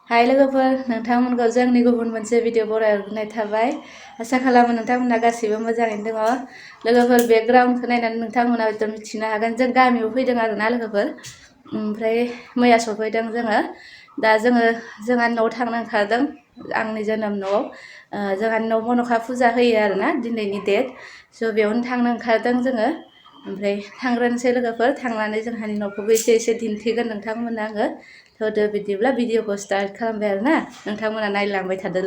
हाय लोगोफोर नोंथांमोनखौ जोंनि गुबुन मोनसे भिडिअ बरायहरनाय थाबाय आसा खालामो नोंथांमोना गासिबो मोजाङैनो दङ लोगोफोर बेकग्राउन्डखौ नायनानै नोंथांमोना मिथिनो हागोन जों गामियाव फैदों आरोना लोगोफोर ओमफ्राय मैया सफैदों जोङो दा जोंहानि न'आव थांनो ओंखारदों आंनि जोनोम न'आव जोंहानि न'आव मन'खा फुजा होयो आरोना दिनैनि डेट स' बेयावनो थांनो ओंखारदों जोङो ओमफ्राय थांग्रोनोसै लोगोफोर थांनानै जोंहानि न'खौबो एसे दिन्थिगोन नोंथांमोननो आङो होदो बिदिब्ला भिडिअखौ स्टार्ट खालामबाय आरोना नोंथांमोना नायलांबाय थादो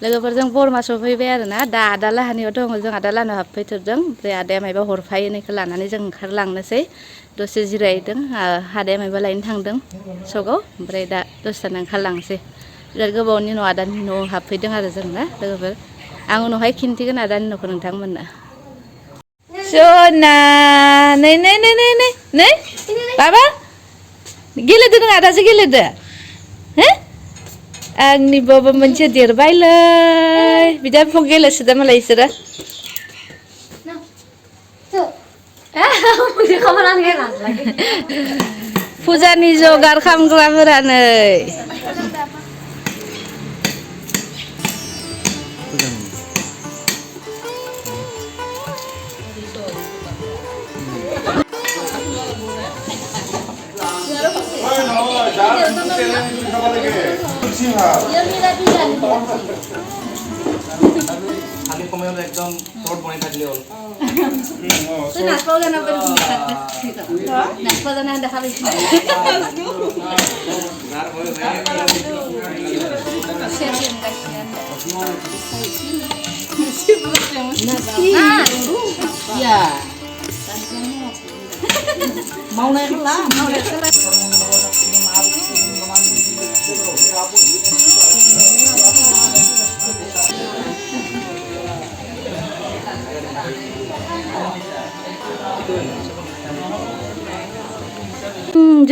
लोगोफोर जों बरमा सफैबाय आरोना दा आदा लाहानियाव दङ जों आदा लाहानाव हाबफैथारदों ओमफ्राय आदाया मायबा हरफायोनायखौ लानानै जों ओंखारलांनोसै दसे जिरायदों आदाया मायबा लायनो थांदों सगाव ओमफ्राय दा दसे थाना ओंखारलांसै बिराद गोबावनि उनाव आदानि न'आव हाबफैदों आरो जों ना लोगोफोर आं उनावहाय खिन्थिगोन आदानि न'खौ नोंथांमोननो सना नै बाबा गेलेदो नों आदाजों गेलेदो हो आंनि बाबा मोनसे देरबायलै बिदा बिफां गेलेसोदो मालाय इसोरो फुजानि जगार खालामग्राफोरा नै খালি সময়ত একদম শর্ট বনাই থাকলে হল তুই নাচপাও জানা পারি নাচপাও জানা দেখা পাইছি मावनाय खाला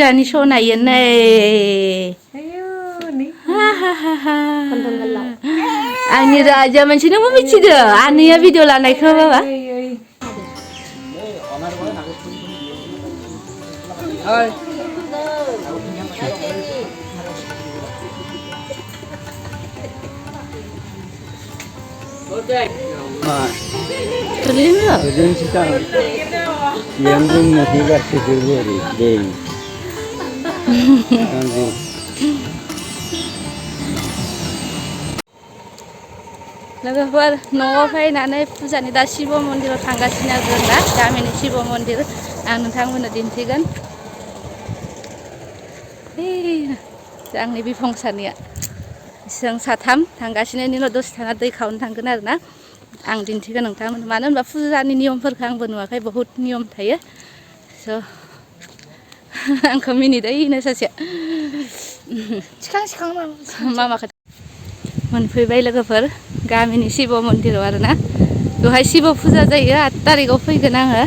Jani Shona nay. Ani raja macam mana mesti dah. Ani ya video lah naik ke bawah. Terlihat. Terlihat kita yang belum mati kasih dulu deh. लोगोफोर न'आव फैनानै फुजानि दा शिव मन्दिराव थांगासिनो जों दा गामिनि शिव मन्दिर आं नोंथांमोननो दिन्थिगोन आंनि बिफंसानिया जों साथाम थांगासिनो नि उनाव दसे थाना दै खावनो थांगोन आरोना आं दिन्थिगोन नोंथांमोन मानो होनबा फुजानि नियमफोरखौ आंबो नुवाखै बहुत नियम थायो स' आंखौ मिनिदैनो सासे सिखां मामाखौ मोनफैबाय लोगोफोर गामिनि शिव मन्दिराव आरोना बेवहाय शिव फुजा जायो 8 तारिखाव फैगोन आङो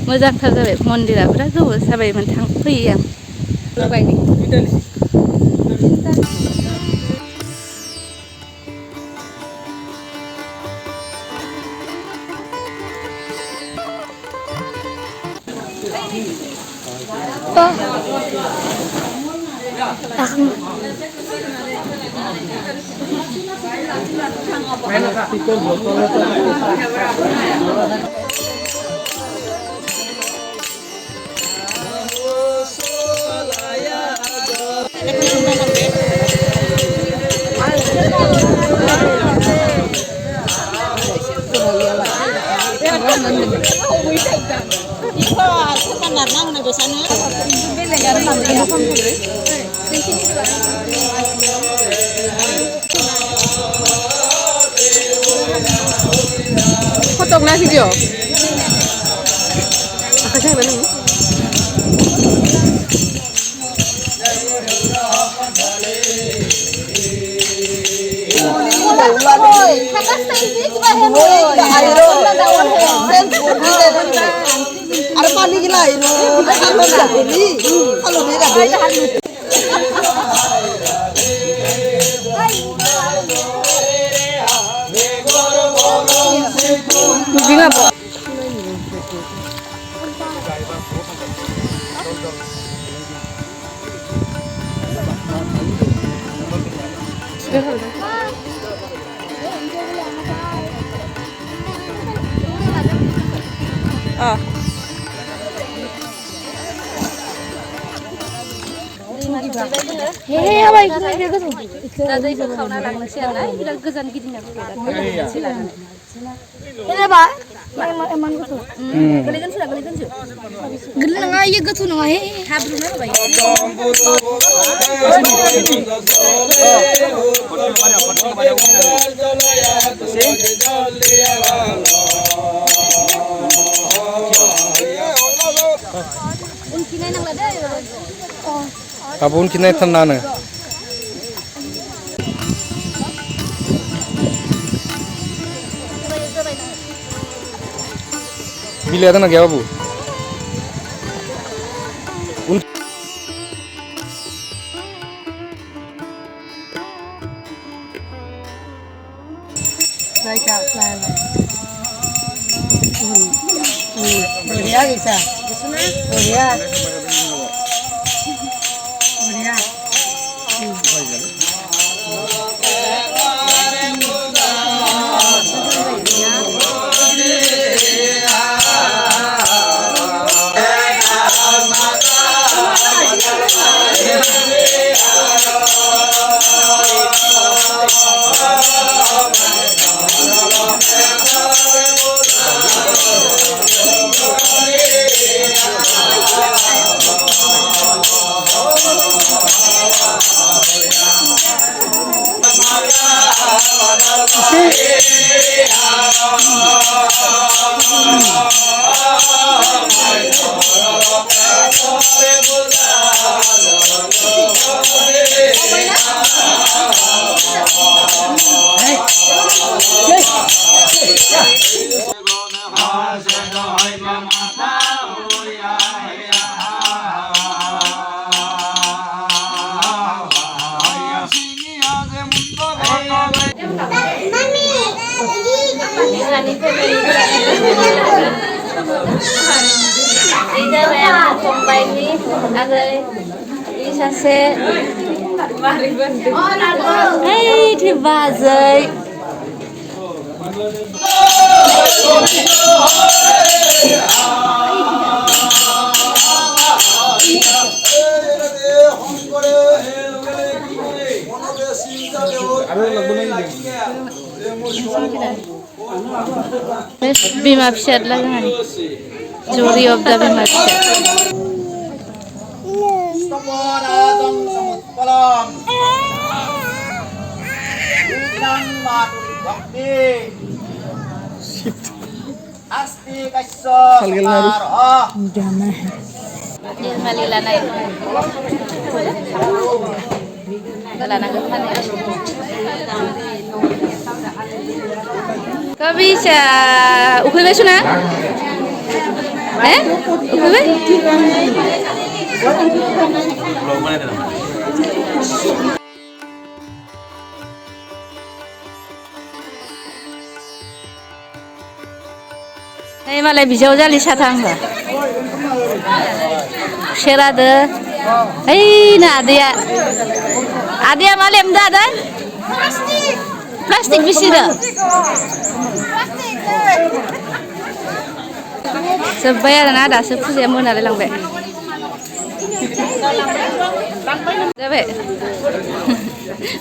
मोजांथार जाबाय मन्दिरा बिराद गोबाव जाबायमोन फैयो आं Foto na video. Apa sih bang? Ada pani gila ini. Kalau dia ada. Gila po. Kabun kinai tanana. Bili ada na gaya babu. बढ़िया कैसा बढ़िया बढ़िया Hei, thì bà dậy. Bima Pshat lagan. Jury of the Bima Pshat. Kau bisa ukui besu na? Ukui be? Hei malah bijau jali satang ba? Sherada. Hei na dia. Adia malah emda ada? Plastik bisi dah. Sebayar na ada sepuluh yang mana lelang be. Be.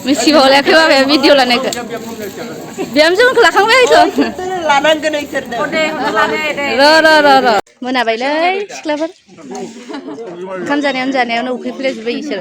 Mesti boleh ke apa video lah nak. Biar macam kelakang be itu. लानन के नहीं करते Ro. Mana bailai seklaver. Kan jane anu ukui play juga isir.